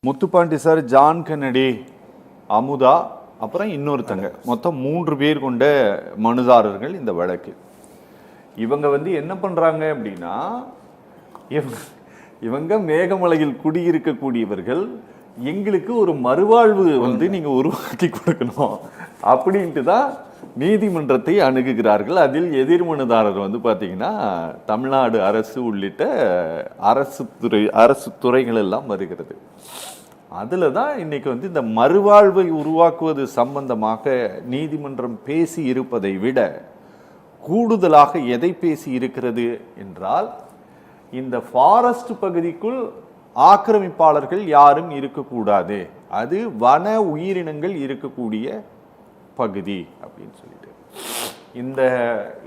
Muthupandi sir, John Kennedy, Amudha, அப்புறம் இன்னொருத்தங்க, மொத்தம் 3 பேர் கொண்ட மனுதாரர்கள் இந்த வழக்கு. இவங்க என்ன பண்றாங்க அப்படின்னா, இவங்க மேகமலையில் குடியிருக்கக்கூடியவர்கள், எங்களுக்கு ஒரு மறுவாழ்வு நீங்க உருவாக்கி கொடுக்கணும் அப்படின்ட்டு தான் நீதிமன்றத்தை அணுகுகிறார்கள். அதில் எதிர்மனுதாரர் பார்த்தீங்கன்னா தமிழ்நாடு அரசு உள்ளிட்ட அரசு துறைகள் எல்லாம் வருகிறது. அதில் தான் இன்னைக்கு இந்த மறுவாழ்வை உருவாக்குவது சம்பந்தமாக நீதிமன்றம் பேசி இருப்பதை விட கூடுதலாக எதை பேசி இருக்கிறது என்றால், இந்த ஃபாரஸ்ட் பகுதிக்குள் ஆக்கிரமிப்பாளர்கள் யாரும் இருக்கக்கூடாது, அது வன உயிரினங்கள் இருக்கக்கூடிய பகுதி அப்படின்னு சொல்லிட்டு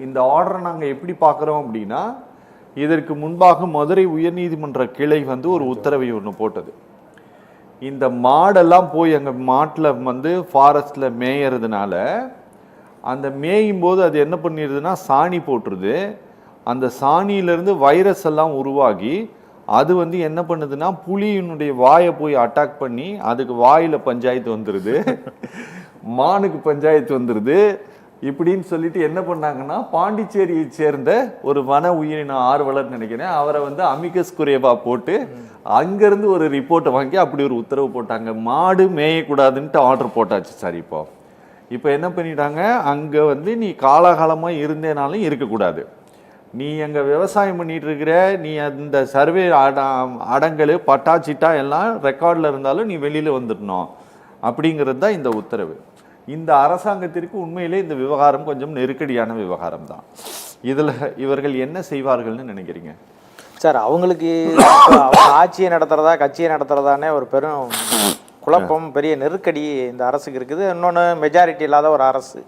இந்த ஆர்டரை நாங்கள் எப்படி பார்க்குறோம் அப்படின்னா, இதற்கு முன்பாக மதுரை உயர்நீதிமன்ற கிளை ஒரு உத்தரவை ஒன்று போட்டது. இந்த மாடெல்லாம் போய் அங்கே மாட்டில் ஃபாரஸ்டில் மேயறதுனால அந்த மேயும் போது அது என்ன பண்ணிடுதுன்னா சாணி போட்டுருது. அந்த சாணியிலேருந்து வைரஸ் எல்லாம் உருவாகி அது என்ன பண்ணுதுன்னா புலியினுடைய வாயை போய் அட்டாக் பண்ணி அதுக்கு வாயில் பஞ்சாயத்து வந்துடுது, மானுக்கு பஞ்சாயத்து வந்துடுது. இப்படின்னு சொல்லிட்டு என்ன பண்ணாங்கன்னா, பாண்டிச்சேரியை சேர்ந்த ஒரு வன உயிரின ஆர்வலர் நினைக்கிறேன், அவரை அமிகஸ் குரேவா போட்டு அங்கேருந்து ஒரு ரிப்போர்ட்டை வாங்கி அப்படி ஒரு உத்தரவு போட்டாங்க. மாடு மேயக்கூடாதுன்ட்டு ஆர்டர் போட்டாச்சு சார். இப்போ என்ன பண்ணிட்டாங்க, அங்கே நீ காலகாலமாக இருந்தேனாலும் இருக்கக்கூடாது, நீ அங்கே விவசாயம் பண்ணிட்டு இருக்கிற, நீ அந்த சர்வே அடங்கல் பட்டா சிட்டா எல்லாம் ரெக்கார்டில் இருந்தாலும் நீ வெளியில் வந்துடணும் அப்படிங்கிறது தான் இந்த உத்தரவு. இந்த அரசாங்கத்திற்கு உண்மையிலே இந்த விவகாரம் கொஞ்சம் நெருக்கடியான விவகாரம் தான். இதில் இவர்கள் என்ன செய்வார்கள்னு நினைக்கிறீங்க சார்? அவங்களுக்கு ஆட்சியை நடத்துறதா கட்சியை நடத்துறதானே ஒரு பெரும் குழப்பம், பெரிய நெருக்கடி இந்த அரசுக்கு இருக்குது. இன்னொன்று, மெஜாரிட்டி இல்லாத ஒரு அரசு,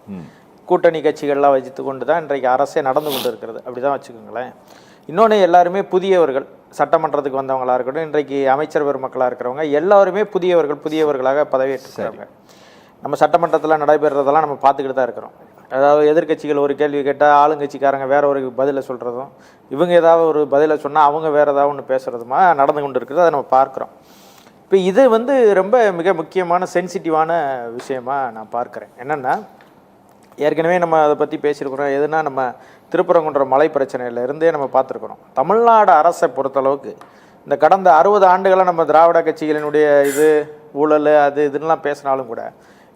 கூட்டணி கட்சிகள்லாம் வச்சுட்டு கொண்டு தான் இன்றைக்கு அரசே நடந்து கொண்டு இருக்கிறது, அப்படி தான் வச்சுக்கோங்களேன். இன்னொன்று, எல்லாருமே புதியவர்கள், சட்டமன்றத்துக்கு வந்தவங்களாக இருக்கட்டும், இன்றைக்கு அமைச்சர் பெருமக்களாக இருக்கிறவங்க எல்லாருமே புதியவர்களாக பதவியேற்றுக்கிறாங்க. நம்ம சட்டமன்றத்தில் நடைபெறதெல்லாம் நம்ம பார்த்துக்கிட்டு தான் இருக்கிறோம். அதாவது எதிர்கட்சிகள் ஒரு கேள்வி கேட்டால் ஆளுங்கட்சிக்காரங்க வேற ஒரு பதிலை சொல்கிறதும், இவங்க ஏதாவது ஒரு பதிலை சொன்னால் அவங்க வேறு ஏதாவது ஒன்று பேசுகிறதுமா நடந்து கொண்டு இருக்கிறது, அதை நம்ம பார்க்குறோம். இப்போ இது ரொம்ப மிக முக்கியமான சென்சிட்டிவான விஷயமா நான் பார்க்குறேன். என்னென்னா, ஏற்கனவே நம்ம அதை பற்றி பேசியிருக்கிறோம். எதுனா, நம்ம திருப்பரங்குன்றம் மலை பிரச்சனையிலேருந்தே நம்ம பார்த்துருக்குறோம். தமிழ்நாடு அரசை பொறுத்தளவுக்கு இந்த கடந்த 60 ஆண்டுகளாக நம்ம திராவிட கட்சிகளினுடைய ஊழல் அது இதுன்னெலாம் பேசினாலும் கூட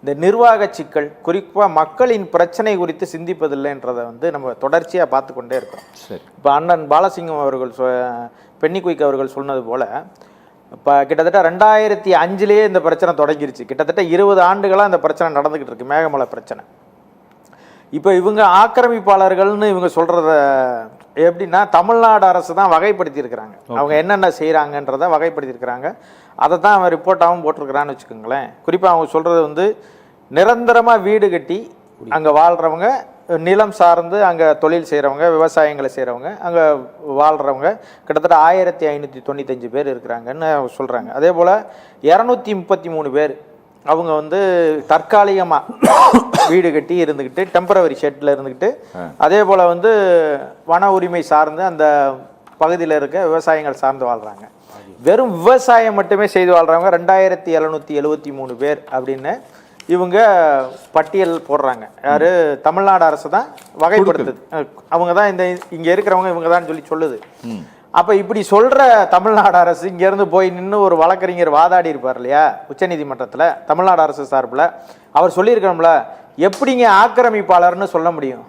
இந்த நிர்வாக சிக்கல், குறிப்பாக மக்களின் பிரச்சனை குறித்து சிந்திப்பதில்லைன்றதை நம்ம தொடர்ச்சியாக பார்த்து கொண்டே இருக்கிறோம். இப்போ அண்ணன் பாலசிங்கம் அவர்கள், பென்னிக்குயிக் அவர்கள் சொன்னது போல், இப்போ கிட்டத்தட்ட 2005 இந்த பிரச்சனை தொடங்கிருச்சு. கிட்டத்தட்ட 20 ஆண்டுகளாக இந்த பிரச்சனை நடந்துக்கிட்டு இருக்கு, மேகமலை பிரச்சனை. இப்போ இவங்க ஆக்கிரமிப்பாளர்கள்னு இவங்க சொல்கிறத எப்படின்னா, தமிழ்நாடு அரசு தான் வகைப்படுத்தியிருக்கிறாங்க. அவங்க என்னென்ன செய்கிறாங்கன்றதை வகைப்படுத்தியிருக்கிறாங்க. அதை தான் அவன் ரிப்போர்ட்டாகவும் போட்டிருக்கிறான்னு வச்சுக்கோங்களேன். குறிப்பாக அவங்க சொல்கிறது நிரந்தரமாக வீடு கட்டி அங்கே வாழ்கிறவங்க, நிலம் சார்ந்து அங்கே தொழில் செய்கிறவங்க, விவசாயங்களை செய்கிறவங்க, அங்கே வாழ்கிறவங்க கிட்டத்தட்ட 1595 பேர் இருக்கிறாங்கன்னு அவங்க சொல்கிறாங்க. அதே போல் 233 பேர் அவங்க தற்காலிகமாக வீடு கட்டி இருந்துக்கிட்டு, டெம்பரவரி ஷெட்டில் இருந்துக்கிட்டு, அதே போல் வன உரிமை சார்ந்து அந்த பகுதியில் இருக்க விவசாயங்கள் சார்ந்து வாழ்கிறாங்க. வெறும் விவசாயம் மட்டுமே செய்து வாழ்கிறவங்க 2773 பேர் அப்படின்னு இவங்க பட்டியல் போடுறாங்க. யார்? தமிழ்நாடு அரசு தான் வகைப்படுத்துது. அவங்க தான் இங்கே இருக்கிறவங்க இவங்க தான் சொல்லுது. அப்போ இப்படி சொல்கிற தமிழ்நாடு அரசு இங்கேருந்து போய் நின்று ஒரு வழக்கறிஞர் வாதாடி இருப்பார் இல்லையா உச்சநீதிமன்றத்தில், தமிழ்நாடு அரசு சார்பில். அவர் சொல்லியிருக்கணும்ல, எப்படிங்க ஆக்கிரமிப்பாளர்னு சொல்ல முடியும்?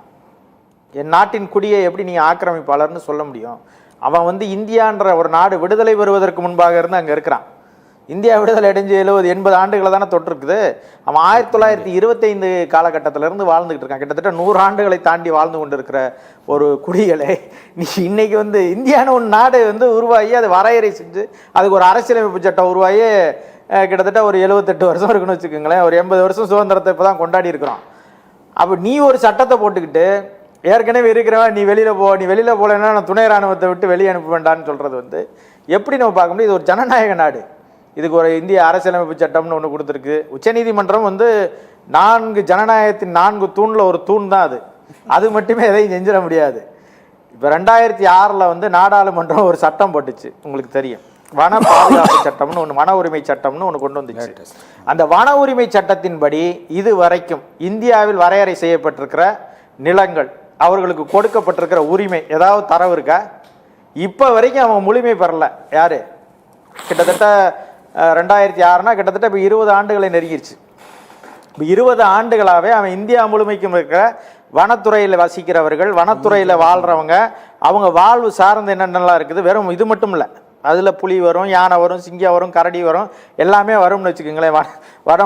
என் நாட்டின் குடியை எப்படி நீங்கள் ஆக்கிரமிப்பாளர்னு சொல்ல முடியும்? அவன் இந்தியான்ற ஒரு நாடு விடுதலை பெறுவதற்கு முன்பாக இருந்து அங்கே இருக்கிறான். இந்தியா விடுதலை அடைஞ்சு 70-80 ஆண்டுகளை தானே தொட்டிருக்குது. அவன் 1925 காலகட்டத்திலேருந்து வாழ்ந்துக்கிட்டு இருக்கான். கிட்டத்தட்ட 100 ஆண்டுகளை தாண்டி வாழ்ந்து கொண்டு இருக்கிற ஒரு குடிகளை நீ இன்னைக்கு இந்தியான்னு ஒரு நாடு உருவாகி அதை வரையறை செஞ்சு அதுக்கு ஒரு அரசியலமைப்பு சட்டம் உருவாகி கிட்டத்தட்ட ஒரு 78 வருஷம் இருக்குன்னு வச்சுக்கோங்களேன். ஒரு 80 வருஷம் சுதந்திரத்தை இப்போ தான் கொண்டாடி இருக்கிறோம். அப்போ நீ ஒரு சட்டத்தை போட்டுக்கிட்டு, ஏற்கனவே இருக்கிறவன் நீ வெளியில் போகலன்னா நான் துணை இராணுவத்தை விட்டு வெளியே அனுப்ப வேண்டான்னு சொல்கிறது எப்படி நம்ம பார்க்க முடியும்? இது ஒரு ஜனநாயக நாடு. இதுக்கு ஒரு இந்திய அரசியலமைப்பு சட்டம்னு ஒன்று கொடுத்துருக்கு. உச்சநீதிமன்றம் 4 ஜனநாயகத்தின் 4 தூணில் ஒரு தூண் தான் அது. அது மட்டுமே எதையும் செஞ்சிட முடியாது. இப்போ 2006 நாடாளுமன்றம் ஒரு சட்டம் போட்டுச்சு, உங்களுக்கு தெரியும். வன பாதுகாப்பு சட்டம்னு ஒன்று, வன உரிமை சட்டம்னு ஒன்று கொண்டு வந்துச்சு. அந்த வன உரிமை சட்டத்தின்படி இது வரைக்கும் இந்தியாவில் வரையறை செய்யப்பட்டிருக்கிற நிலங்கள், அவர்களுக்கு கொடுக்கப்பட்டிருக்கிற உரிமை ஏதாவது தரவு இருக்கா? இப்போ வரைக்கும் அவங்க முழுமை பெறல. யாரு? கிட்டத்தட்ட 2006னா கிட்டத்தட்ட இப்போ 20 ஆண்டுகளை நெருங்கிருச்சு. இப்போ 20 ஆண்டுகளாகவே அவன் இந்தியா முழுமைக்கும் இருக்கிற வனத்துறையில் வசிக்கிறவர்கள், வனத்துறையில் வாழ்கிறவங்க, அவங்க வாழ்வு சார்ந்து என்னென்னலாம் இருக்குது. வெறும் இது மட்டும் இல்லை, அதில் புலி வரும், யானை வரும், சிங்கம் வரும், கரடி வரும், எல்லாமே வரும்னு வச்சுக்கோங்களேன். வன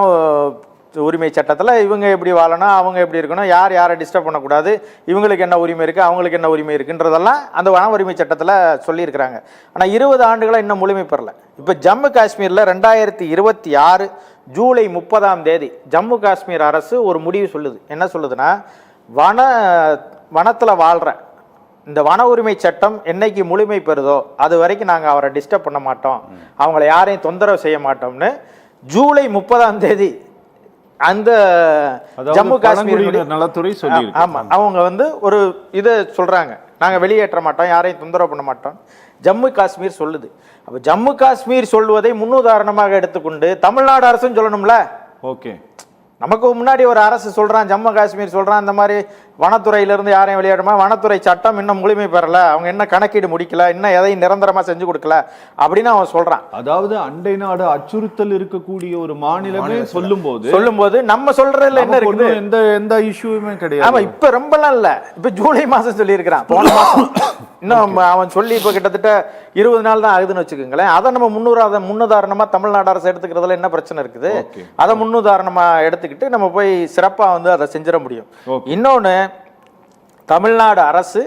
உரிமை சட்டத்தில் இவங்க எப்படி வாழணும், அவங்க எப்படி இருக்கணும், யார் யாரை டிஸ்டர்ப் பண்ணக்கூடாது, இவங்களுக்கு என்ன உரிமை இருக்குது, அவங்களுக்கு என்ன உரிமை இருக்குன்றதெல்லாம் அந்த வன உரிமை சட்டத்தில் சொல்லியிருக்கிறாங்க. ஆனால் 20 ஆண்டுகளாக இன்னும் முழுமை பெறலை. இப்போ ஜம்மு காஷ்மீரில் 2026 ஜூலை 30 ஜம்மு காஷ்மீர் அரசு ஒரு முடிவு சொல்லுது. என்ன சொல்லுதுன்னா, வனத்தில் வாழ்கிற இந்த வன உரிமை சட்டம் என்னைக்கு முழுமை பெறுதோ அது வரைக்கும் நாங்கள் அவரை டிஸ்டர்ப் பண்ண மாட்டோம், அவங்கள யாரையும் தொந்தரவு செய்ய மாட்டோம்னு ஜூலை 30 அந்த ஜம்மு காஷ்மீர் நலத்துறை சொல்லி, ஆமா, அவங்க வந்து ஒரு இதை சொல்றாங்க, நாங்கள் வெளியேற்ற மாட்டோம், யாரையும் தொந்தரவு பண்ண மாட்டோம், ஜம்மு காஷ்மீர் சொல்லுது. அப்போ ஜம்மு காஷ்மீர் சொல்வதை முன்னுதாரணமாக எடுத்துக்கொண்டு தமிழ்நாடு அரசும் சொல்லணும்ல. ஓகே, நமக்கு முன்னாடி ஒரு அரசு சொல்றான், ஜம்மு காஷ்மீர் சொல்றான், இந்த மாதிரி வனத்துறையிலிருந்து யாரையும் வெளியேறமா, வனத்துறை சட்டம் இன்னும் முழுமை பெறல, அவங்க என்ன கணக்கீடு முடிக்கல, இன்னும் எதையும் நிரந்தரமா செஞ்சு கொடுக்கல அப்படின்னு அவன் சொல்றான். அதாவது அண்டை நாடு அச்சுறுத்தல் இருக்கக்கூடிய ஒரு மாநிலமே சொல்லும்போது நம்ம சொல்றதுல என்ன இருக்குது, எந்த இஷ்யூமே கிடையாது. ஆமா, இப்ப ரொம்பலாம் இல்ல, இப்ப ஜூலை மாசம் சொல்லி இருக்கிறான், போன மாசம் இன்னும் அவன் சொல்லி இப்ப கிட்டத்தட்ட 20 நாள் தான் ஆகுதுன்னு வச்சுக்கோங்களேன். அதை நம்ம முன்னுதாரணமா தமிழ்நாடு அரசு எடுத்துக்கிறதுல என்ன பிரச்சனை இருக்குது? அதை முன்னுதாரணமா எடுத்துக்கிட்டு நம்ம போய் சிறப்பா வந்து அதை செஞ்சிட முடியும். இன்னொன்னு, தமிழ்நாடு அரசு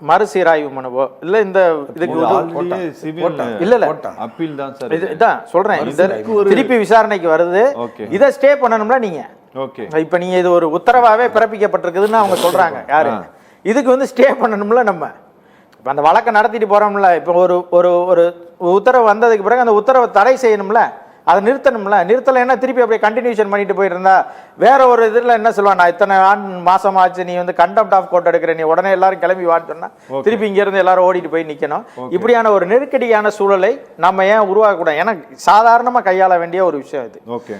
மறுசீராய்வு மனுவோ இல்ல இந்த இதுக்கு இல்ல அப்பீல் தான் சார், இதான் சொல்றேன், திருப்பி விசாரணைக்கு வருது, இதை ஸ்டே பண்ணணும்னா நீங்க இப்ப நீங்க இது ஒரு உத்தரவாவே பிறப்பிக்கப்பட்டிருக்குதுன்னு அவங்க சொல்றாங்க. யாரு இதுக்கு வந்து ஸ்டே பண்ணணும்ல? நம்ம இப்ப அந்த வழக்கை நடத்திட்டு போறோம்ல, இப்ப ஒரு ஒரு உத்தரவு வந்ததுக்கு பிறகு அந்த உத்தரவை தடை செய்யணும்ல, அதை நிறுத்தணும்ல. நிறுத்தலைன்னா திருப்பி அப்படியே கண்டினியூஷன் பண்ணிட்டு போயிட்டு இருந்தா வேற ஒரு இதில் என்ன சொல்லுவான், நான் இத்தனை மாசம் ஆச்சு, நீ வந்து கண்டெம்ட் ஆஃப் கோர்ட் எடுக்கிற, நீ உடனே எல்லாரும் கிளம்பி வான்னு சொன்னா திருப்பி இங்க இருந்து எல்லாரும் ஓடிட்டு போய் நிக்கணும். இப்படியான ஒரு நெருக்கடியான சூழலை நம்ம ஏன் உருவாக்கக்கூடாது? ஏன்னா சாதாரணமா கையாள வேண்டிய ஒரு விஷயம் இது. ஓகே,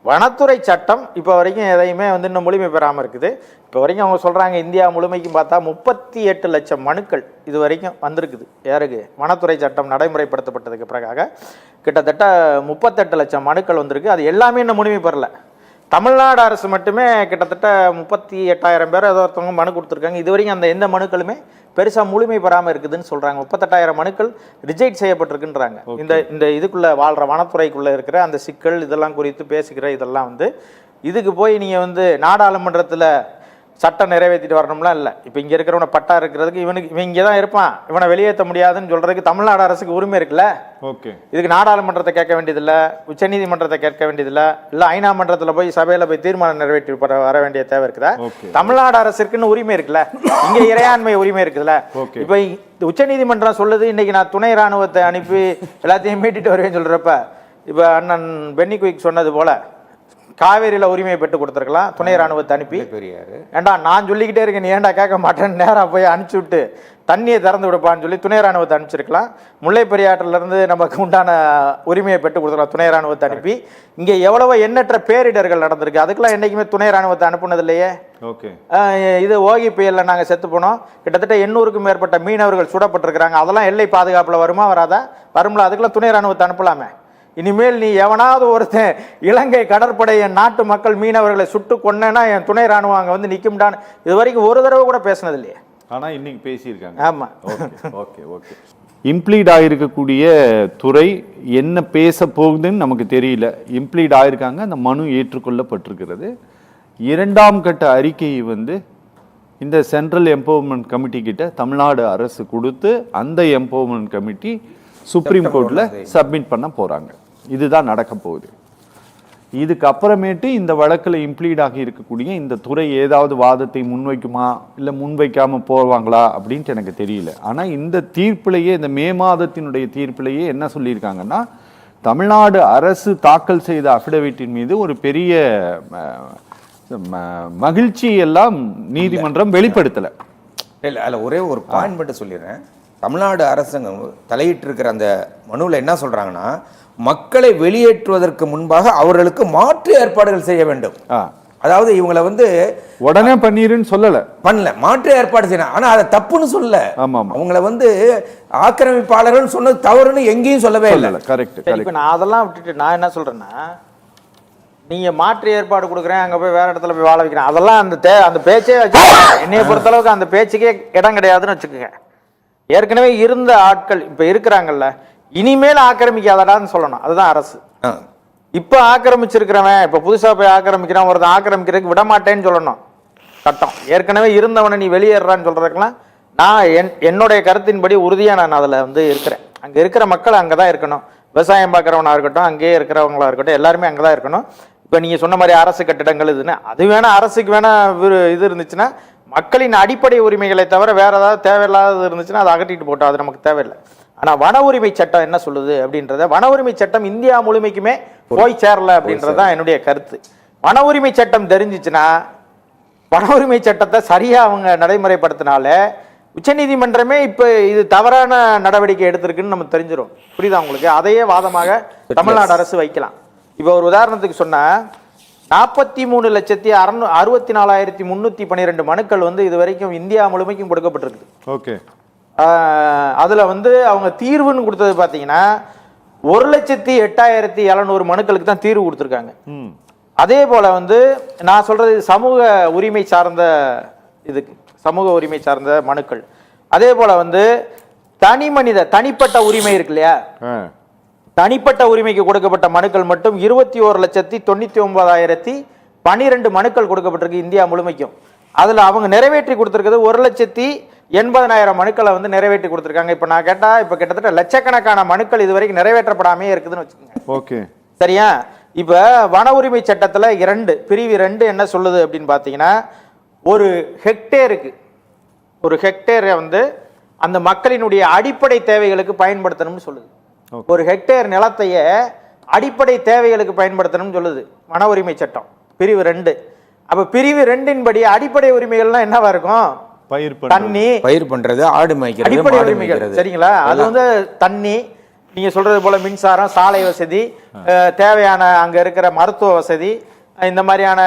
வனத்துறை சட்டம் இப்போ வரைக்கும் எதையுமே வந்து இன்னும் முழுமை பெறாமல் இருக்குது. இப்போ வரைக்கும் அவங்க சொல்கிறாங்க இந்தியா முழுமைக்கும் பார்த்தா 38 லட்சம் மனுக்கள் இது வரைக்கும் வந்திருக்குது. யாருக்கு? வனத்துறை சட்டம் நடைமுறைப்படுத்தப்பட்டதுக்கு பிறகாக கிட்டத்தட்ட 38 லட்சம் மனுக்கள் வந்திருக்கு. அது எல்லாமே இன்னும் முழுமை பெறல. தமிழ்நாடு அரசு மட்டுமே கிட்டத்தட்ட 38,000 பேர் ஏதோ ஒருத்தவங்க மனு கொடுத்துருக்காங்க. இது வரைக்கும் அந்த எந்த மனுக்களுமே பெருசாக முழுமை பெறாமல் இருக்குதுன்னு சொல்கிறாங்க. 38,000 மனுக்கள் ரிஜெக்ட் செய்யப்பட்டிருக்குன்றாங்க. இந்த இதுக்குள்ளே வாழ்கிற வனத்துறைக்குள்ளே இருக்கிற அந்த சிக்கல் இதெல்லாம் குறித்து பேசுகிற இதெல்லாம் வந்து இதுக்கு போய் நீங்கள் வந்து நாடாளுமன்றத்தில் சட்டம் நிறைவேற்றிட்டு வரணும்லாம் இல்லை. இப்போ இங்கே இருக்கிறவனை பட்டா இருக்கிறதுக்கு இவன் இங்கே தான் இருப்பான், இவனை வெளியேற்ற முடியாதுன்னு சொல்கிறதுக்கு தமிழ்நாடு அரசுக்கு உரிமை இருக்குல்ல. ஓகே, இதுக்கு நாடாளுமன்றத்தை கேட்க வேண்டியதில்லை, உச்சநீதிமன்றத்தை கேட்க வேண்டியதில்லை, இல்லை ஐநா மன்றத்தில் போய் சபையில் போய் தீர்மானம் நிறைவேற்றி வர வேண்டிய தேவை இருக்குதா? தமிழ்நாடு அரசுக்குன்னு உரிமை இருக்குல்ல, இங்கே இறையாண்மை உரிமை இருக்குதுல்ல. இப்போ உச்சநீதிமன்றம் சொல்லுது இன்னைக்கு நான் துணை ராணுவத்தை அனுப்பி எல்லாத்தையும் மீட்டிட்டு வருவேன்னு சொல்கிறப்ப, இப்போ அண்ணன் பென்னி குயிக் சொன்னது போல காவேரியில் உரிமையை பெற்று கொடுத்துருக்கலாம், துணை ராணுவத்தை அனுப்பி. ஏண்டா நான் சொல்லிக்கிட்டே இருக்கேன், நீ ஏண்டா கேட்க மாட்டேன்னு நேராக போய் அனுப்பிச்சி விட்டு தண்ணியை திறந்து விடுப்பான்னு சொல்லி துணை ராணுவத்தை அனுப்பிச்சிருக்கலாம். முல்லை பெரியாற்றிலிருந்து நமக்கு உண்டான உரிமையை பெற்று கொடுத்துருக்கலாம் துணை ராணுவத்தை அனுப்பி. இங்கே எவ்வளவோ எண்ணற்ற பேரிடர்கள் நடந்திருக்கு, அதுக்கெல்லாம் என்றைக்குமே துணை ராணுவத்தை அனுப்புனது இல்லையே. இது ஓகி புயலில் நாங்கள் செத்து போனோம், கிட்டத்தட்ட 800க்கும் மேற்பட்ட மீனவர்கள் சுடப்பட்டிருக்கிறாங்க. அதெல்லாம் எல்லை பாதுகாப்பில் வருமா வராதா? வரும்ல, அதுக்கெல்லாம் துணை ராணுவத்தை அனுப்பலாமே. இனிமேல் நீ எவனாவது ஒருத்தன் இலங்கை கடற்படை என் நாட்டு மக்கள் மீனவர்களை சுட்டு கொன்னேன்னா என் துணை ராணுவம் அங்கே வந்து நிற்கும்டான்னு இது வரைக்கும் ஒரு தடவை கூட பேசினது இல்லையே. ஆனால் இன்னைக்கு பேசியிருக்காங்க. ஆமாம், ஓகே. இம்ப்ளீட் ஆகிருக்கக்கூடிய துறை என்ன பேச போகுதுன்னு நமக்கு தெரியல. இம்ப்ளீட் ஆகிருக்காங்க, அந்த மனு ஏற்றுக்கொள்ளப்பட்டிருக்கிறது. 2ஆம் கட்ட அறிக்கையை வந்து இந்த சென்ட்ரல் எம்பவர்மெண்ட் கமிட்டி கிட்ட தமிழ்நாடு அரசு கொடுத்து அந்த எம்பவர்மெண்ட் கமிட்டி சுப்ரீம் கோர்ட்டில் சப்மிட் பண்ண போகிறாங்க. இதுதான் நடக்க போகுது. இதுக்கு அப்புறமேட்டு இந்த வழக்கில் இம்ப்ளீட் ஆகி இருக்கக்கூடிய இந்த துறை ஏதாவது வாதத்தை முன்வைக்குமா இல்லை முன்வைக்காமல் போவாங்களா அப்படின்ட்டு எனக்கு தெரியல. ஆனால் இந்த தீர்ப்பிலேயே, இந்த மே மாதத்தினுடைய தீர்ப்பிலேயே என்ன சொல்லியிருக்காங்கன்னா, தமிழ்நாடு அரசு தாக்கல் செய்த அஃபிடவிட்டின் மீது ஒரு பெரிய மகிழ்ச்சி எல்லாம் நீதிமன்றம் வெளிப்படுத்தலை. இல்லை, அதில் ஒரே ஒரு பாயிண்ட் மட்டும் சொல்லிடுறேன். தமிழ்நாடு அரசாங்கம் தலையிட்டு இருக்கிற அந்த மனுவில் என்ன சொல்றாங்கன்னா, மக்களை வெளியேற்றுவதற்கு முன்பாக அவர்களுக்கு மாற்று ஏற்பாடுகள் செய்ய வேண்டும். அதாவது இவங்களை வந்து உடனே பண்ணிருன்னு சொல்லல, பண்ணல, மாற்று ஏற்பாடு செய்யணும். ஆனா அதை தப்புன்னு சொல்லல. அவங்கள வந்து ஆக்கிரமிப்பாளர்கள் சொன்னது தவறுன்னு எங்கேயும் சொல்லவே இல்லை. கரெக்ட். இப்ப நான் அதெல்லாம் விட்டுட்டு நான் என்ன சொல்றேன்னா, நீங்க மாற்று ஏற்பாடு கொடுக்குறேன், அங்க போய் வேற இடத்துல போய் வாழ வைக்கிறேன், அதெல்லாம் அந்த பேச்சே என்னைய பொறுத்தளவுக்கு அந்த பேச்சுக்கே இடம் கிடையாதுன்னு வச்சுக்கோங்க. ஏற்கனவே இருந்த ஆட்கள் இப்ப இருக்கிறாங்கல்ல, இனிமேல் ஆக்கிரமிக்காதடான்னு சொல்லணும். அதுதான் அரசு. இப்ப ஆக்கிரமிச்சிருக்கிறவன் இப்ப புதுசா போய் ஆக்கிரமிக்கிறான், ஒருத்தன் ஆக்கிரமிக்கிறதுக்கு விட மாட்டேன்னு சொல்லணும் சட்டம். ஏற்கனவே இருந்தவனை நீ வெளியேறான்னு சொல்றதுக்கெல்லாம் நான் என்னுடைய கருத்தின்படி உறுதியா நான் அதுல வந்து இருக்கிறேன். அங்க இருக்கிற மக்கள் அங்கதான் இருக்கணும். விவசாயம் பார்க்கறவனா இருக்கட்டும், அங்கேயே இருக்கிறவங்களா இருக்கட்டும், எல்லாருமே அங்கதான் இருக்கணும். இப்ப நீங்க சொன்ன மாதிரி அரசு கட்டிடங்கள் இதுன்னு அது வேணா, அரசுக்கு வேணா இது இருந்துச்சுன்னா, மக்களின் அடிப்படை உரிமைகளை தவிர வேற ஏதாவது தேவையில்லாதது இருந்துச்சுன்னா அதை அகற்றிட்டு போட்டோம், அது நமக்கு தேவையில்லை. ஆனா வன உரிமை சட்டம் என்ன சொல்லுது அப்படின்றத, வன உரிமை சட்டம் இந்தியா முழுமைக்குமே போய் சேரல அப்படின்றதுதான் என்னுடைய கருத்து. வன உரிமை சட்டம் தெரிஞ்சிச்சுன்னா, வன உரிமை சட்டத்தை சரியா அவங்க நடைமுறைப்படுத்தினால உச்சநீதிமன்றமே இப்ப இது தவறான நடவடிக்கை எடுத்திருக்குன்னு நம்ம தெரிஞ்சிடும். புரியுதா உங்களுக்கு? அதையே வாதமாக தமிழ்நாடு அரசு வைக்கலாம். இப்ப ஒரு உதாரணத்துக்கு சொன்னா, 43,64,312 மனுக்கள் வந்து இது வரைக்கும் இந்தியா முழுமைக்கும் கொடுக்கப்பட்டிருக்கு. ஓகே. அதுல வந்து அவங்க தீர்வுன்னு கொடுத்தது பாத்தீங்கன்னா 1,08,700 மனுக்களுக்கு தான் தீர்வு கொடுத்திருக்காங்க. அதே போல வந்து நான் சொல்றது சமூக உரிமை சார்ந்த இதுக்கு, சமூக உரிமை சார்ந்த மனுக்கள். அதே போல வந்து தனிப்பட்ட உரிமை இருக்கு இல்லையா, தனிப்பட்ட உரிமைக்கு கொடுக்கப்பட்ட மனுக்கள் மட்டும் 21,99,012 மனுக்கள் கொடுக்கப்பட்டிருக்கு இந்தியா முழுமைக்கும். அதுல அவங்க நிறைவேற்றி கொடுத்திருக்கிறது 1,80,000 மனுக்களை வந்து நிறைவேற்றி கொடுத்திருக்காங்க. இப்ப நான் கேட்டா, இப்ப கிட்டத்தட்ட லட்சக்கணக்கான மனுக்கள் இதுவரைக்கும் நிறைவேற்றப்படாமே இருக்குதுன்னு வச்சுக்கோங்க. ஓகே, சரியா? இப்ப வன உரிமை சட்டத்துல பிரிவு 2 என்ன சொல்லுது அப்படின்னு பாத்தீங்கன்னா, ஒரு ஹெக்டேரை வந்து அந்த மக்களினுடைய அடிப்படை தேவைகளுக்கு பயன்படுத்தணும்னு சொல்லுது. ஒரு ஹெக்டேர் நிலத்தைய அடிப்படை தேவைகளுக்கு பயன்படுத்தணும்னு சொல்லுது வன உரிமை சட்டம் பிரிவு 2. அப்ப பிரிவு 2 படி அடிப்படை உரிமைகள்லாம் என்னவா இருக்கும்? தண்ணி, பயிர் பண்றது, ஆடு மேய்க்கிறது, அடிப்படை உரிமைகள். சரிங்களா? அது வந்து தண்ணி, நீங்க சொல்றது போல மின்சாரம், சாலை வசதி, தேவையான அங்க இருக்கிற மருத்துவ வசதி, இந்த மாதிரியான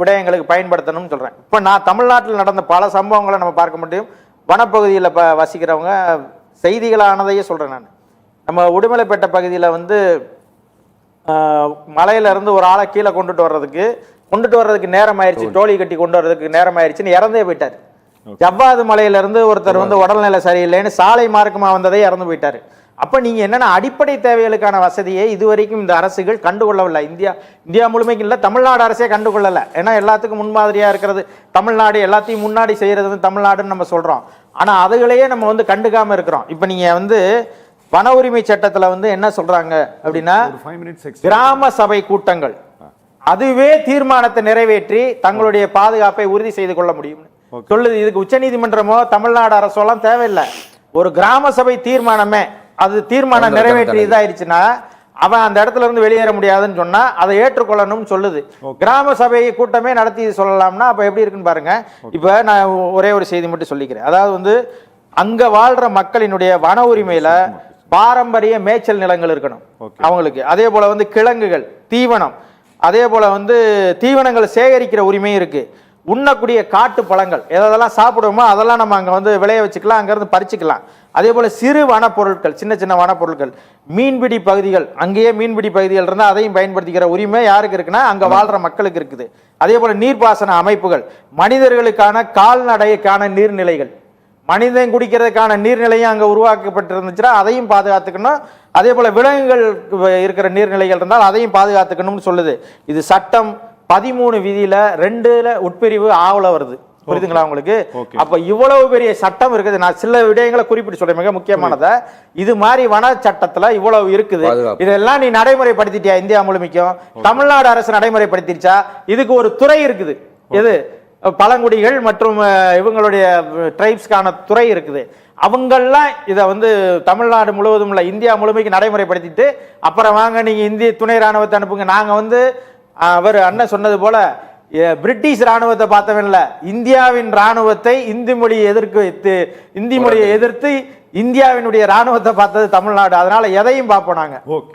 விடயங்களுக்கு பயன்படுத்தணும்னு சொல்றேன். இப்ப நான் தமிழ்நாட்டில் நடந்த பல சம்பவங்களை நம்ம பார்க்க முடியும். வனப்பகுதியில் வசிக்கிறவங்க செய்திகளானதையே சொல்றேன் நான். நம்ம உடுமலைப்பேட்டை பகுதியில் வந்து மலையில இருந்து ஒரு ஆளை கீழே கொண்டுட்டு வர்றதுக்கு நேரம் ஆயிடுச்சு, டோலி கட்டி கொண்டு வர்றதுக்கு நேரம் ஆயிடுச்சுன்னு இறந்தே போயிட்டாரு. ஜவ்வாது மலையில இருந்து ஒருத்தர் வந்து உடல்நிலை சரியில்லைன்னு சாலை மார்க்கமா வந்ததே இறந்து போயிட்டாரு. அப்ப நீங்க என்னன்னா, அடிப்படை தேவைகளுக்கான வசதியை இதுவரைக்கும் இந்த அரசுகள் கண்டுகொள்ளவில்லை. இந்தியா முழுமைக்கு இல்லை, தமிழ்நாடு அரசே கண்டுகொள்ளல. ஏன்னா எல்லாத்துக்கும் முன்மாதிரியா இருக்கிறது தமிழ்நாடு, எல்லாத்தையும் முன்னாடி செய்யறது வந்து தமிழ்நாடுன்னு நம்ம சொல்றோம். ஆனா அதுகளையே நம்ம வந்து கண்டுக்காம இருக்கிறோம். இப்ப நீங்க வந்து வன உரிமை சட்டத்துல வந்து என்ன சொல்றாங்க அப்படின்னா, கிராம சபை கூட்டங்கள் அதுவே தீர்மானத்தை நிறைவேற்றி தங்களுடைய பாதுகாப்பை உறுதி செய்து கொள்ள முடியும் சொல்லுது. இதுக்கு உச்ச நீதிமன்றமோ தமிழ்நாடு அரசோ எல்லாம் தேவையில்லை. ஒரு கிராம சபை தீர்மானமே, அது தீர்மானம் நிறைவேற்றி இதாயிருச்சுன்னா அவன் அந்த இடத்துல இருந்து வெளியேற முடியாதுன்னு சொன்னா அதை ஏற்றுக்கொள்ளணும்னு சொல்லுது. கிராம சபை கூட்டமே நடத்தி சொல்லலாம்னா அப்ப எப்படி இருக்குன்னு பாருங்க. இப்ப நான் ஒரே ஒரு செய்தி மட்டும் சொல்லிக்கிறேன். அதாவது வந்து அங்க வாழ்ற மக்களினுடைய வன உரிமையில பாரம்பரிய மேய்ச்சல் நிலங்கள் இருக்கணும் அவங்களுக்கு. அதே போல வந்து கிழங்குகள், தீவனம், அதே போல வந்து தீவனங்களை சேகரிக்கிற உரிமையும் இருக்கு. உண்ணக்கூடிய காட்டு பழங்கள் எதெல்லாம் சாப்பிடுவோமோ அதெல்லாம் நம்ம அங்கே வந்து விளைய வச்சுக்கலாம், அங்கேருந்து பறிச்சுக்கலாம். அதே போல் சிறு வனப்பொருட்கள், சின்ன சின்ன வனப்பொருட்கள், மீன்பிடி பகுதிகள், அங்கேயே மீன்பிடி பகுதிகள் இருந்தால் அதையும் பயன்படுத்திக்கிற உரிமை யாருக்கு இருக்குன்னா அங்கே வாழ்கிற மக்களுக்கு இருக்குது. அதே போல் நீர்ப்பாசன அமைப்புகள், மனிதர்களுக்கான கால்நடைக்கான நீர்நிலைகள், மனிதன் குடிக்கிறதுக்கான நீர்நிலையும் அங்கே உருவாக்கப்பட்டிருந்துச்சுன்னா அதையும் பாதுகாத்துக்கணும். அதே போல் விலங்குகள் இருக்கிற நீர்நிலைகள் இருந்தால் அதையும் பாதுகாத்துக்கணும்னு சொல்லுது. இது சட்டம் 13 விதியில 2ல உட்பிரிவு ஆவல வருது. புரியுதுங்களா உங்களுக்கு? அப்ப இவ்வளவு பெரிய சட்டம் இருக்குது. நான் சில விடயங்களை குறிப்பிட்டு சொல்றேன், மிக முக்கியமானதை. இது மாதிரி வன சட்டத்துல இவ்வளவு இருக்குது. இதெல்லாம் நீ நடைமுறைப்படுத்திட்டியா இந்தியா முழுமைக்கும்? தமிழ்நாடு அரசு நடைமுறைப்படுத்திருச்சா? இதுக்கு ஒரு துறை இருக்குது. எது? பழங்குடிகள் மற்றும் இவங்களுடைய ட்ரைப்ஸ்க்கான துறை இருக்குது. அவங்கெல்லாம் இதை வந்து தமிழ்நாடு முழுவதும் உள்ள இந்தியா முழுமைக்கு நடைமுறைப்படுத்திட்டு அப்புறம் வாங்க நீங்க இந்திய துணை ராணுவத்தை அனுப்புங்க. நாங்க வந்து அவர் அண்ணன் சொன்னது போல பிரிட்டிஷ் ராணுவத்தை பார்த்தவன்ல, இந்தியாவின் ராணுவத்தை இந்தி மொழியை எதிர்த்து இந்தியாவினுடைய ராணுவத்தை பார்த்தது தமிழ்நாடு. அதனால எதையும் பார்ப்போம் நாங்க. ஓகே.